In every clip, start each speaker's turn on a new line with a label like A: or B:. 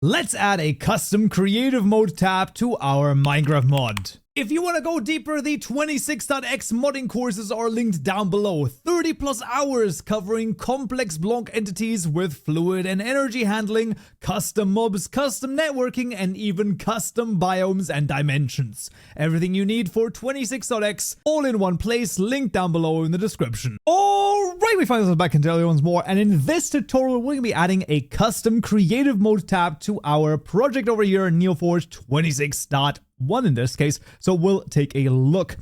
A: let's add a custom creative mode tab to our Minecraft mod. If you want to go deeper, the 26.x modding courses are linked down below. 30 plus hours covering complex block entities with fluid and energy handling, custom mobs, custom networking, and even custom biomes and dimensions. Everything you need for 26.x all in one place, linked down below in the description. Alright, we find ourselves back in Daily once more, and in this tutorial we're going to be adding a custom creative mode tab to our project over here, NeoForge 26.1 in this case, so we'll take a look.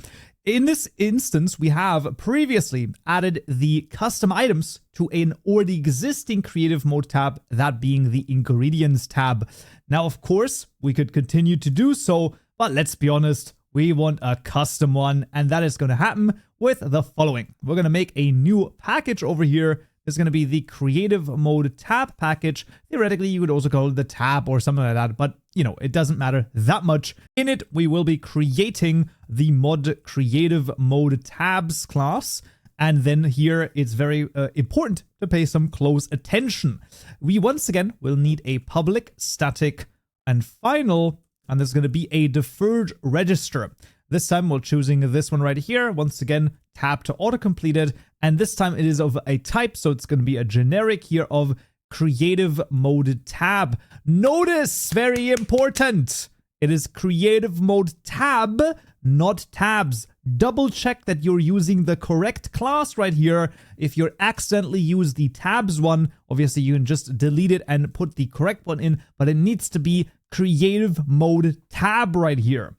A: In this instance, we have previously added the custom items to an already existing creative mode tab, that being the ingredients tab. Now, of course, we could continue to do so, but let's be honest, we want a custom one, and that is going to happen with the following. We're going to make a new package over here. It's going to be the creative mode tab package. Theoretically, you could also call it the tab or something like that, but you know, it doesn't matter that much. In it, we will be creating the mod creative mode tabs class. And then here, it's very important to pay some close attention. We once again will need a public, static, and final, and there's going to be a deferred register. This time we're choosing this one right here. Once again, tab to auto-completed. And this time it is of a type, so it's going to be a generic here of creative mode tab. Notice, very important, it is creative mode tab, not tabs. Double check that you're using the correct class right here. If you accidentally use the tabs one, obviously you can just delete it and put the correct one in, but it needs to be creative mode tab right here.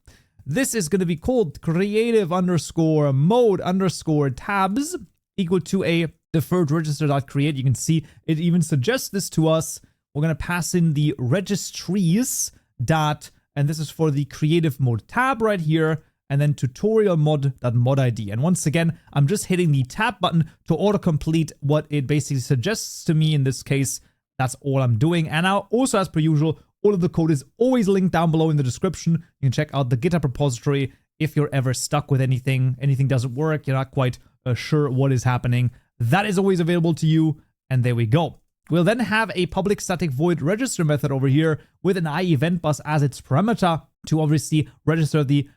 A: This is going to be called creative underscore mode underscore tabs equal to a deferred register.create. You can see it even suggests this to us. We're going to pass in the registries dot, and this is for the creative mode tab right here, and then tutorial mod.mod ID. And once again, I'm just hitting the tab button to autocomplete what it basically suggests to me in this case. That's all I'm doing. And now also, as per usual, all of the code is always linked down below in the description. You can check out the GitHub repository if you're ever stuck with anything doesn't work, you're not quite sure what is happening. That is always available to you, and there we go. We'll then have a public static void register method over here with an IEventBus as its parameter to obviously register the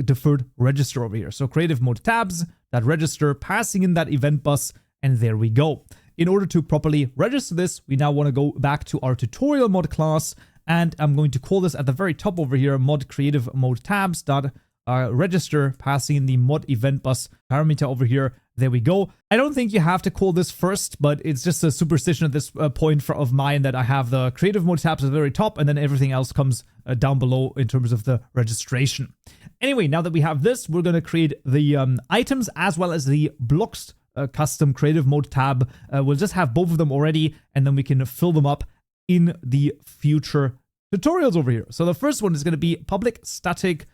A: deferred register over here. So creative mode tabs, that register, passing in that event bus, and there we go. In order to properly register this, we now want to go back to our tutorial mod class, and I'm going to call this at the very top over here, mod creative mode tabs dot register, passing in the mod event bus parameter over here. There we go. I don't think you have to call this first, but it's just a superstition at this point of mine that I have the creative mode tabs at the very top, and then everything else comes down below in terms of the registration. Anyway, now that we have this, we're going to create the items as well as the blocks custom creative mode tab. We'll just have both of them already, and then we can fill them up in the future tutorials over here. So the first one is going to be public static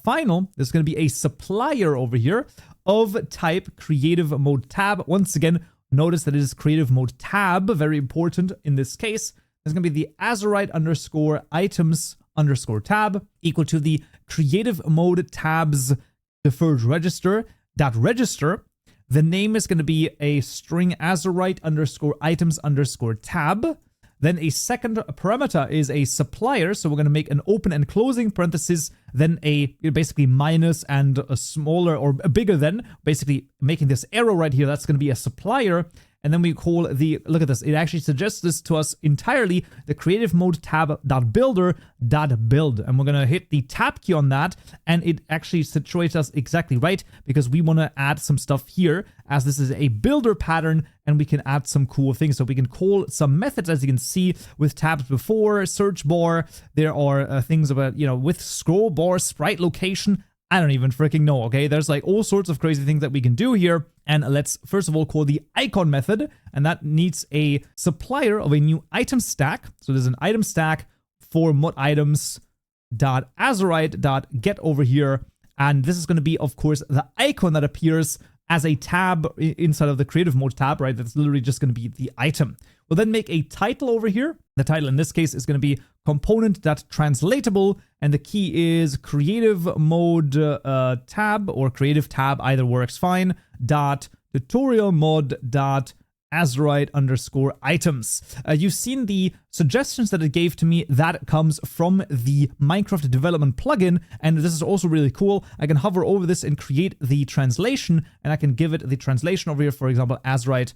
A: final. There's going to be a supplier over here of type creative mode tab. Once again, notice that it is creative mode tab, very important in this case. There's going to be the Azurite underscore items underscore tab equal to the creative mode tabs deferred register dot register. The name is going to be a string Azurite underscore items underscore tab. Then a second parameter is a supplier. So we're going to make an open and closing parenthesis, then a basically minus and a smaller or a bigger than, basically making this arrow right here. That's going to be a supplier. And then we call the, look at this, it actually suggests this to us entirely, the creative mode tab.builder.build. And we're going to hit the tab key on that, and it actually situates us exactly right, because we want to add some stuff here, as this is a builder pattern, and we can add some cool things. So we can call some methods, as you can see, with tabs before, search bar. There are things about, with scroll bar, sprite location. I don't even freaking know, okay? There's like all sorts of crazy things that we can do here. And let's first of all call the icon method, and that needs a supplier of a new item stack. So there's an item stack for mod items .azurite.get over here. And this is going to be, of course, the icon that appears as a tab inside of the creative mode tab, right? That's literally just going to be the item. We'll then make a title over here. The title in this case is going to be component.translatable, and the key is creative mode tab or creative tab, either works fine, dot tutorial mod dot Azurite_items. You've seen the suggestions that it gave to me. That comes from the Minecraft development plugin, and this is also really cool. I can hover over this and create the translation, and I can give it the translation over here, for example, Azurite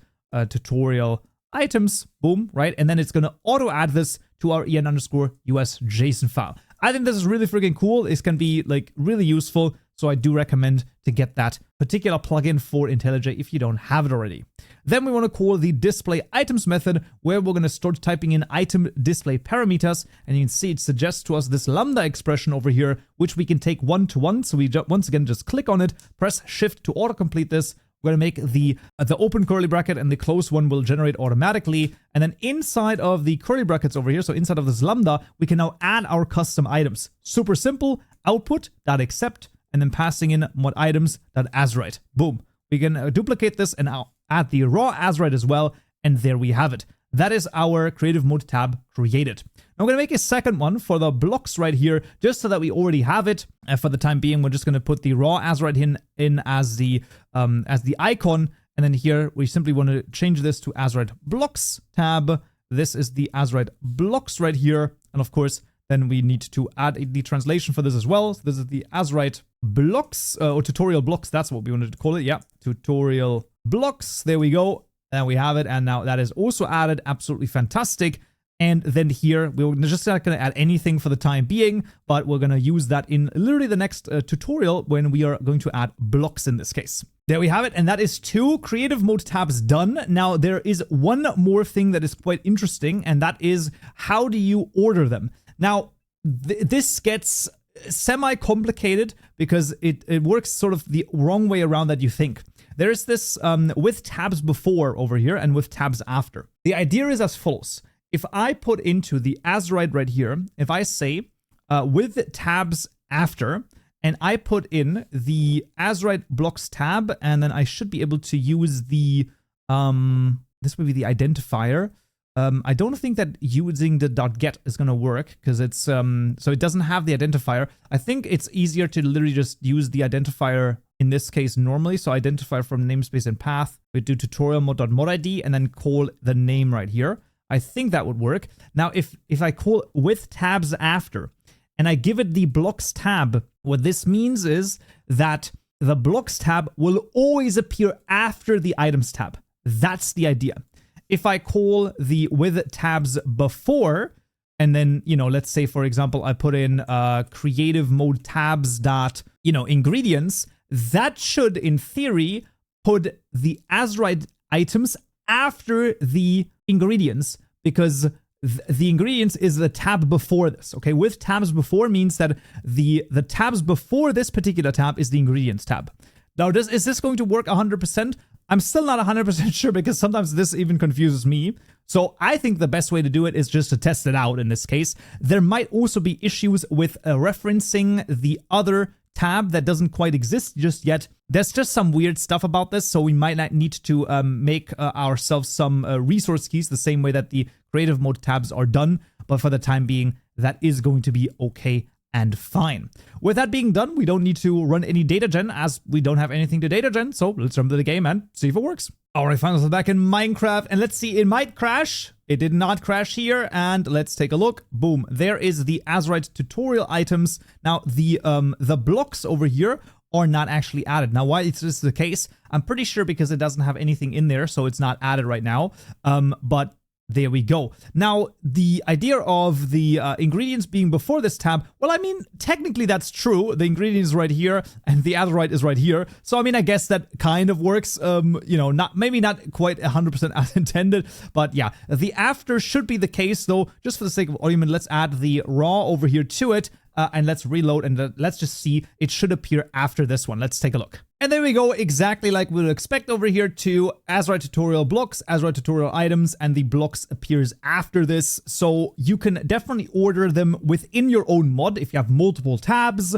A: tutorial items, boom, right? And then it's going to auto add this to our en_us JSON file. I think this is really freaking cool. This can be like really useful. So I do recommend to get that particular plugin for IntelliJ if you don't have it already. Then we want to call the display items method, where we're going to start typing in item display parameters. And you can see it suggests to us this lambda expression over here, which we can take 1 to 1. So we once again just click on it, press shift to autocomplete this. We're going to make the open curly bracket, and the close one will generate automatically. And then inside of the curly brackets over here, so inside of this lambda, we can now add our custom items. Super simple. Output.accept, and then passing in mod items.azurite. Boom. We can duplicate this and now add the raw Azurite as well. And there we have it. That is our creative mode tab created. Now I'm going to make a second one for the blocks right here, just so that we already have it. For the time being, we're just going to put the raw Azurite in as the icon. And then here we simply want to change this to Azurite blocks tab. This is the Azurite blocks right here. And of course, then we need to add the translation for this as well. So this is the Azurite blocks, or tutorial blocks. That's what we wanted to call it. Yeah, tutorial blocks. There we go. And we have it. And now that is also added. Absolutely fantastic. And then here, we're just not going to add anything for the time being, but we're going to use that in literally the next tutorial when we are going to add blocks in this case. There we have it. And that is 2 creative mode tabs done. Now, there is one more thing that is quite interesting, and that is how do you order them? Now, this gets semi-complicated because it works sort of the wrong way around that you think. There is this with tabs before over here and with tabs after. The idea is as follows. If I put into the Azurite right here, if I say with tabs after, and I put in the Azurite blocks tab, and then I should be able to use the, this would be the identifier. I don't think that using the .get is going to work because it's, so it doesn't have the identifier. I think it's easier to literally just use the identifier in this case normally. So identifier from namespace and path. We do tutorial mod.modID and then call the name right here. I think that would work. Now, if I call with tabs after and I give it the blocks tab, what this means is that the blocks tab will always appear after the items tab. That's the idea. If I call the with tabs before, and then, you know, let's say, for example, I put in creative mode tabs dot, you know, ingredients, that should, in theory, put the Azurite items after the ingredients, because the ingredients is the tab before this, okay? With tabs before means that the tabs before this particular tab is the ingredients tab. Now, is this going to work 100%? I'm still not 100% sure because sometimes this even confuses me. So I think the best way to do it is just to test it out in this case. There might also be issues with referencing the other tab that doesn't quite exist just yet. There's just some weird stuff about this, so we might not need to make ourselves some resource keys the same way that the creative mode tabs are done. But for the time being, that is going to be okay and fine. With that being done, we don't need to run any data gen as we don't have anything to data gen. So let's jump to the game and see if it works. All right, finally back in Minecraft, and let's see, it might crash. It did not crash here, and let's take a look. Boom, there is the Azurite tutorial items. Now the blocks over here are not actually added. Now, why is this the case? I'm pretty sure because it doesn't have anything in there, so it's not added right now. But there we go. Now, the idea of the ingredients being before this tab, well, I mean, technically that's true. The ingredients right here and the Azurite is right here. So, I mean, I guess that kind of works, you know, maybe not quite 100% as intended, but yeah. The after should be the case, though. Just for the sake of argument, let's add the raw over here to it. And let's reload and let's just see. It should appear after this one. Let's take a look. And there we go, exactly like we would expect over here to Azurite tutorial blocks, Azurite tutorial items, and the blocks appears after this. So you can definitely order them within your own mod if you have multiple tabs.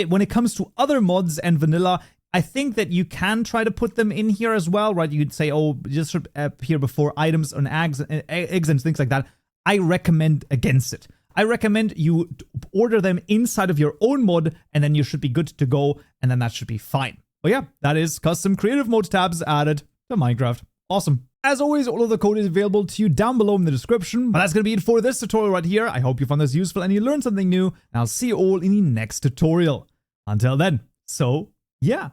A: When it comes to other mods and vanilla, I think that you can try to put them in here as well, right? You could say, oh, just should appear before items and eggs and things like that. I recommend against it. I recommend you order them inside of your own mod, and then you should be good to go, and then that should be fine. But yeah, that is custom creative mode tabs added to Minecraft. Awesome. As always, all of the code is available to you down below in the description. But that's going to be it for this tutorial right here. I hope you found this useful and you learned something new. And I'll see you all in the next tutorial. Until then, so yeah.